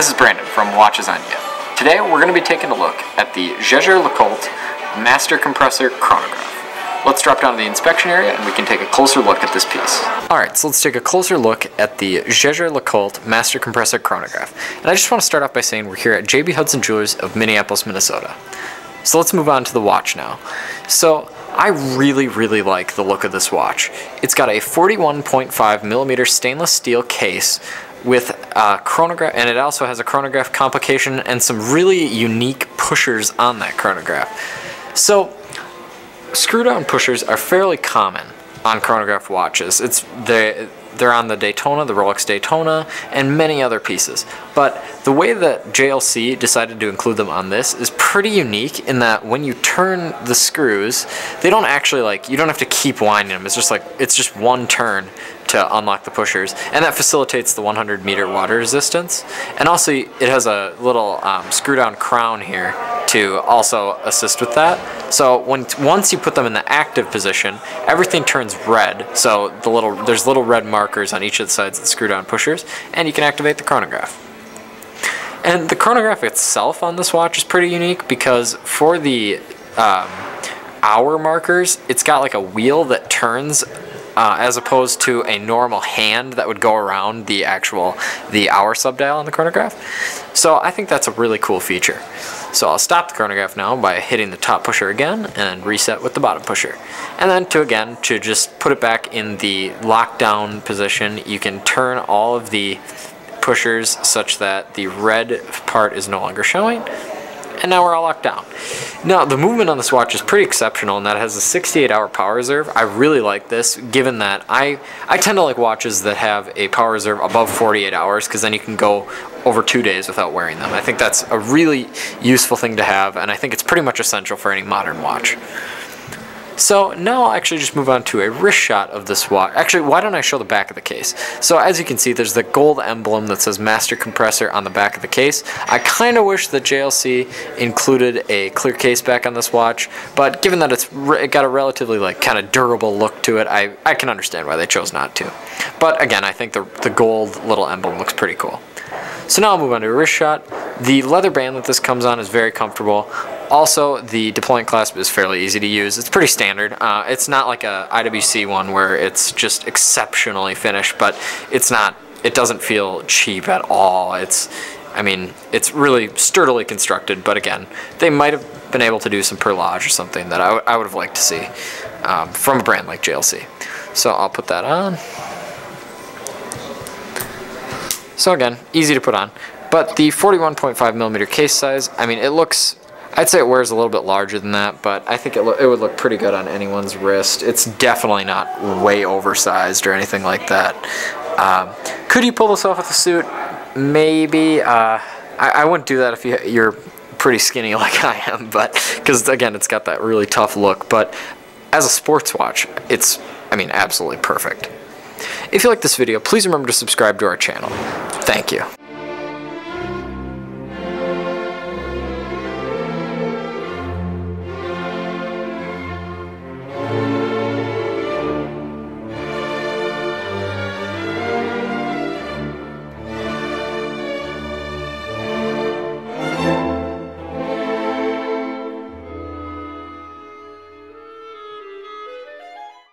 this is Brandon from Watches on You. Today we're going to be taking a look at the Jaeger-LeCoultre Master Compressor Chronograph. Let's drop down to the inspection area and we can take a closer look at this piece. Alright, so let's take a closer look at the Jaeger-LeCoultre Master Compressor Chronograph. And I just want to start off by saying we're here at JB Hudson Jewelers of Minneapolis, Minnesota. So let's move on to the watch now. So I really like the look of this watch. It's got a 41.5mm stainless steel case with a chronograph, and it also has a chronograph complication and some really unique pushers on that chronograph. So screw-down pushers are fairly common on chronograph watches. They're on the Daytona, the Rolex Daytona, and many other pieces. But the way that JLC decided to include them on this is pretty unique in that when you turn the screws, they don't actually you don't have to keep winding them. It's just one turn to unlock the pushers, and that facilitates the 100-meter water resistance. And also it has a little screw-down crown here to also assist with that. So once you put them in the active position, everything turns red. So there's little red markers on each of the sides of the screw-down pushers, and you can activate the chronograph. And the chronograph itself on this watch is pretty unique because for the hour markers, it's got like a wheel that turns as opposed to a normal hand that would go around the hour subdial on the chronograph. So I think that's a really cool feature. So I'll stop the chronograph now by hitting the top pusher again and reset with the bottom pusher. And then to just put it back in the lockdown position, you can turn all of the pushers such that the red part is no longer showing. And now we're all locked down. Now, the movement on this watch is pretty exceptional in that it has a 68-hour power reserve. I really like this, given that I tend to like watches that have a power reserve above 48 hours, because then you can go over 2 days without wearing them. I think that's a really useful thing to have, and I think it's pretty much essential for any modern watch. So now I'll actually just move on to a wrist shot of this watch. Actually, why don't I show the back of the case? So as you can see, there's the gold emblem that says Master Compressor on the back of the case. I kind of wish that JLC included a clear case back on this watch, but given that it got a relatively kind of durable look to it, I can understand why they chose not to. But again, I think the gold little emblem looks pretty cool. So now I'll move on to a wrist shot. The leather band that this comes on is very comfortable. Also, the deployment clasp is fairly easy to use. It's pretty standard. It's not like a IWC one where it's just exceptionally finished, but it doesn't feel cheap at all. It's really sturdily constructed, but again, they might have been able to do some perlage or something that I would have liked to see from a brand like JLC. So I'll put that on. So again, easy to put on. But the 41.5mm case size, I'd say it wears a little bit larger than that, but I think it would look pretty good on anyone's wrist. It's definitely not way oversized or anything like that. Could you pull this off with a suit? Maybe. I wouldn't do that if you're pretty skinny like I am, but because again, it's got that really tough look. But as a sports watch, it's absolutely perfect. If you like this video, please remember to subscribe to our channel. Thank you.